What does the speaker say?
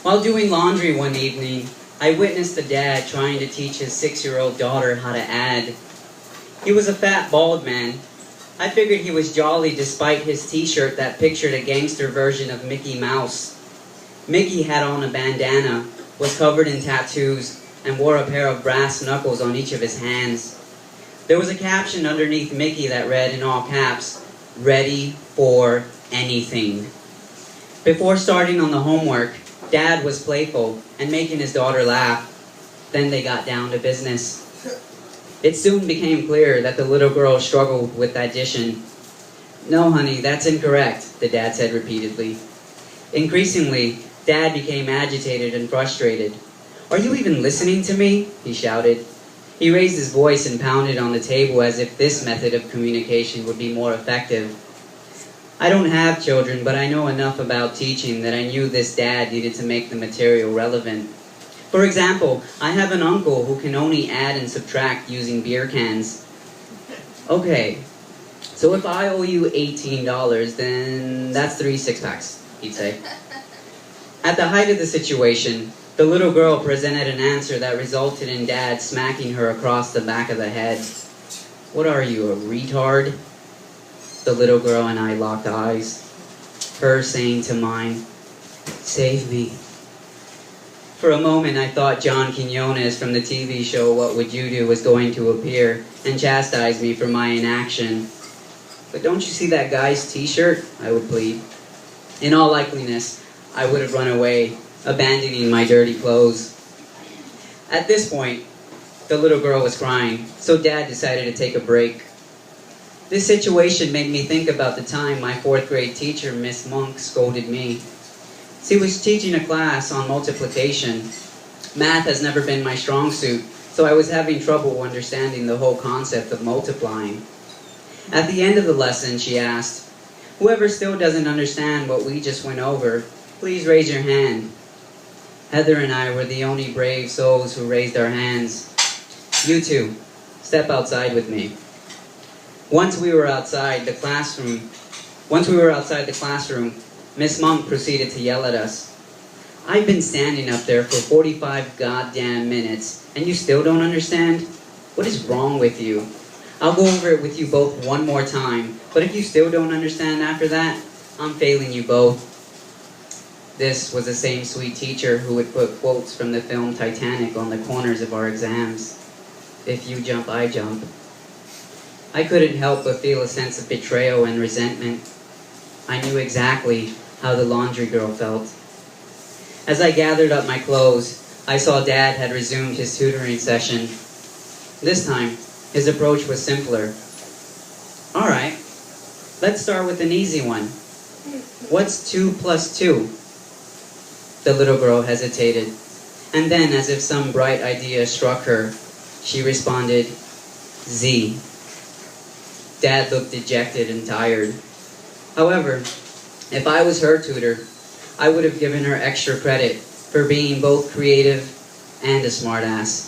While doing laundry one evening, I witnessed a dad trying to teach his 6-year-old daughter how to add. He was a fat, bald man. I figured he was jolly despite his t-shirt that pictured a gangster version of Mickey Mouse. Mickey had on a bandana, was covered in tattoos, and wore a pair of brass knuckles on each of his hands. There was a caption underneath Mickey that read in all caps, "Ready for anything." Before starting on the homework, Dad was playful and making his daughter laugh. Then they got down to business. It soon became clear that the little girl struggled with addition. "No, honey, that's incorrect," the dad said repeatedly. Increasingly, Dad became agitated and frustrated. "Are you even listening to me?" he shouted. He raised his voice and pounded on the table as if this method of communication would be more effective. I don't have children, but I know enough about teaching that I knew this dad needed to make the material relevant. For example, I have an uncle who can only add and subtract using beer cans. "Okay, so if I owe you $18, then that's 3 six-packs, he'd say. At the height of the situation, the little girl presented an answer that resulted in Dad smacking her across the back of the head. "What are you, a retard?" The little girl and I locked eyes, her saying to mine, "Save me." For a moment I thought John Quinones from the TV show What Would You Do was going to appear and chastise me for my inaction. "But don't you see that guy's t-shirt?" I would plead. In all likeliness, I would have run away, abandoning my dirty clothes. At this point, the little girl was crying, so Dad decided to take a break. This situation made me think about the time my 4th grade teacher, Miss Monk, scolded me. She was teaching a class on multiplication. Math has never been my strong suit, so I was having trouble understanding the whole concept of multiplying. At the end of the lesson, she asked, "Whoever still doesn't understand what we just went over, please raise your hand." Heather and I were the only brave souls who raised our hands. "You two, step outside with me." Once we were outside the classroom, Miss Monk proceeded to yell at us. "I've been standing up there for 45 goddamn minutes, and you still don't understand? What is wrong with you? I'll go over it with you both one more time, but if you still don't understand after that, I'm failing you both." This was the same sweet teacher who would put quotes from the film Titanic on the corners of our exams. "If you jump, I jump." I couldn't help but feel a sense of betrayal and resentment. I knew exactly how the laundry girl felt. As I gathered up my clothes, I saw Dad had resumed his tutoring session. This time, his approach was simpler. "All right, let's start with an easy one. What's 2 plus 2? The little girl hesitated, and then, as if some bright idea struck her, she responded, "Z." Dad looked dejected and tired. However, if I was her tutor, I would have given her extra credit for being both creative and a smartass.